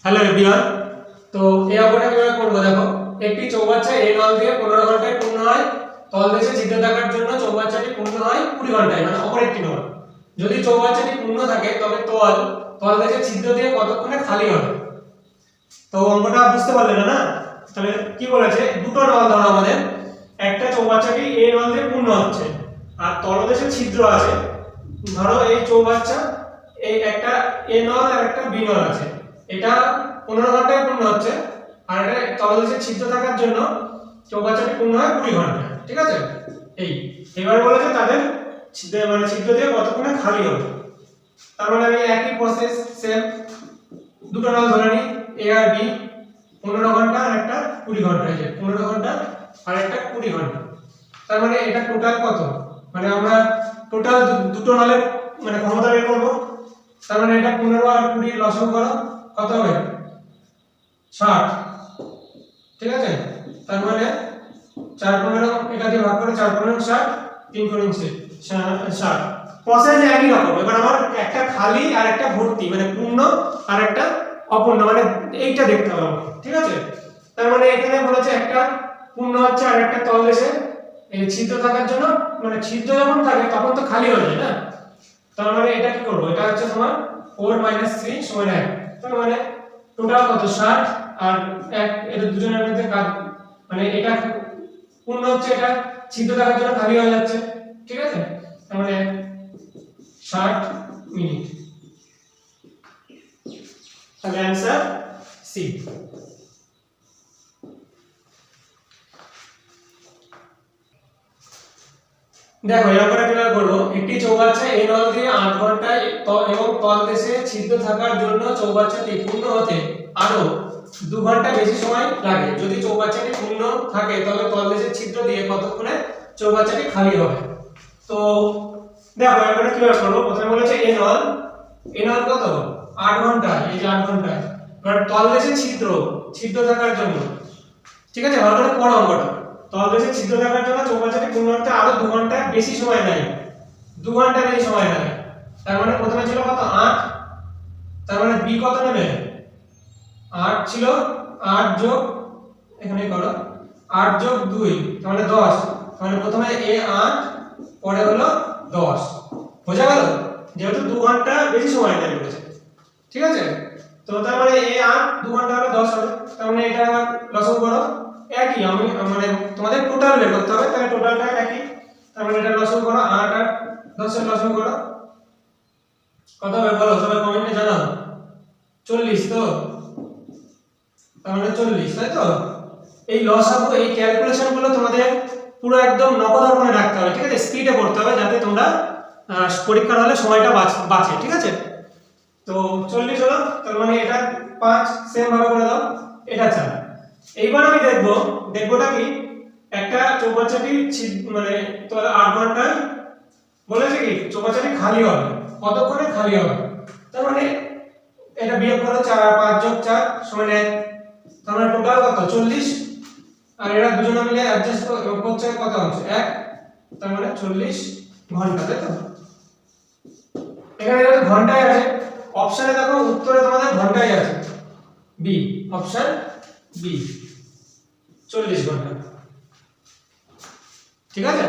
Hello everyone. তো এই অঙ্কটা কিভাবে করব দেখো। একটি চৌবাচ্চা a নল দিয়ে 15 ঘন্টায় পূর্ণ হয়। তলদেশে ছিদ্র থাকার জন্য চৌবাচ্চাটি পূর্ণ হয় 20 ঘন্টায়, মানে অপর একটি নল। যদি চৌবাচ্চাটি পূর্ণ থাকে তবে তলদেশে ছিদ্র দিয়ে কতক্ষণে খালি হবে। তো অঙ্কটা বুঝতে পারলে না? তাহলে কি বলেছে, দুটো নল ধরো আমাদের, একটা চৌবাচ্চাটি a নল দিয়ে পূর্ণ হচ্ছে আর তলদেশে ছিদ্র আছে। ধরো এই চৌবাচ্চা এই একটা a নল আর একটা b নল আছে, এটা 15 ঘন্টায় পূর্ণ হচ্ছে আর এটা তলদেশে ছিদ্র থাকার জন্য চৌবাচ্চাটি পূর্ণ হয় 20 ঘন্টায়। ঠিক আছে, এবার বলেছে তাদের ছিদ্র দিয়ে কতক্ষণে খালি হবে। তার মানে আমি একই প্রসেস সেম দুটো নল ধরে নিই, a আর b, 15 ঘন্টা আর একটা 20 ঘন্টা। এই যে 15 ঘন্টা আর একটা 20 ঘন্টা, তার মানে এটা টোটাল কত, মানে আমরা টোটাল দুটো নলের মানে ক্ষমতা বের করব। তার মানে এটা 15 আর 20 লসাগু করো, কত হবে? 60। ঠিক আছে, তার মানে 4 15 এটা দিয়ে ভাগ করে 4 15 60, 3 60। প্রসেস একই রকম। এবার আমার একটা খালি আর একটা ভর্তি, মানে পূর্ণ আর একটা অপূর্ণ, মানে এইটা দেখতে হবে আমার। ঠিক আছে, তার মানে এখানে বলেছে একটা পূর্ণ হচ্ছে আর একটা তলদেশে এই ছিদ্র থাকার জন্য, মানে ছিদ্র যখন থাকে তখন তো খালি হয়ে যায় না। তার মানে এটা কি করব, এটা হচ্ছে তোমার 4 - 3 সমান 1। তার মানে টোটাল কত? 60 আর 1, এটা দুজনের মধ্যে কাজ, মানে এটা পূর্ণ হচ্ছে, এটা ছিদ্র থাকার জন্য খালি হয়ে যাচ্ছে। ঠিক আছে, তার মানে 60 মিনিট। তাহলে आंसर সি। দেখো এর পরে কিভাবে করব। একটি চৌবাচ্চা a নল দিয়ে 8 ঘন্টায় এবং তলদেশে ছিদ্র থাকার জন্য চৌবাচ্চাটি পূর্ণ হতে আরো 2 ঘন্টা বেশি সময় লাগে। যদি চৌবাচ্চাটি পূর্ণ থাকে তবে তলদেশে ছিদ্র দিয়ে কতক্ষণে চৌবাচ্চাটি খালি হবে। তো দেখো এবারে কিভাবে করব। প্রথমে বলেছে a নল কত? 8 ঘন্টা, এই যে 8 ঘন্টা। এবার তলদেশে ছিদ্র থাকার জন্য, ঠিক আছে, ভালো করে পড়ো অঙ্কটা। তলদেশে ছিদ্র থাকার জন্য চৌবাচ্চাটি পূর্ণ হতে আরো 2 ঘন্টা বেশি সময় নেয়, 2 ঘন্টা বেশি সময় নেয়। তার মানে প্রথমে ছিল কত? 8। তার মানে b কত নেবে? 8 ছিল, 8 যোগ এখানে করো 8 যোগ 2, তার মানে 10। তার মানে প্রথমে a 8, পরে হলো 10। বোঝা গেল? যেহেতু 2 ঘন্টা বেশি সময় নেয় বলেছে। ঠিক আছে, তো তার মানে a 8 2 ঘন্টা হলে 10 হবে। তার মানে এটা আবার লসাগু করো, একই। আমি মানে তোমাদের টোটাল বের করতে হবে, তাহলে টোটালটা একই। তার মানে এটা লসাগু করো, 8 আর 10 এর লসাগু করো, কত হবে বলো? সবাই কমেন্টে জানাও। 40 তো? তার মানে 40, তাই তো? এই লসাগু, এই ক্যালকুলেশন গুলো তোমাদের পুরো একদম নকল মনে রাখতে হবে। ঠিক আছে, স্পিডে করতে হবে যাতে তোমরা পরীক্ষার হলে সময়টা বাঁচে। ঠিক আছে, তো 40 হলো, তার মানে এটা 5 সেম ভাবে করে দাও, এটা 4। এইবার আমি দেখবোটা কি, একটা চৌবাচ্চাটি মানে তাহলে 8 ঘন্টায় বলেছে কি চৌবাচ্চাটি খালি হবে, কতক্ষণে খালি হবে। তার মানে এটা বিয়োগ করো, 5 যোগ 4 সমান 1। তার মানে টোটাল কত? 40। আর এরা দুজনে মিলে অ্যাডজাস্ট করছে কত অংশ? 1। তার মানে 40 ঘন্টা, তাই তো? এখানে দেখো ঘন্টায় আছে, অপশনে দেখো উত্তরে তোমাদের ঘন্টায় আছে, বি, অপশন বি, 40 ঘন্টা। ঠিক আছে।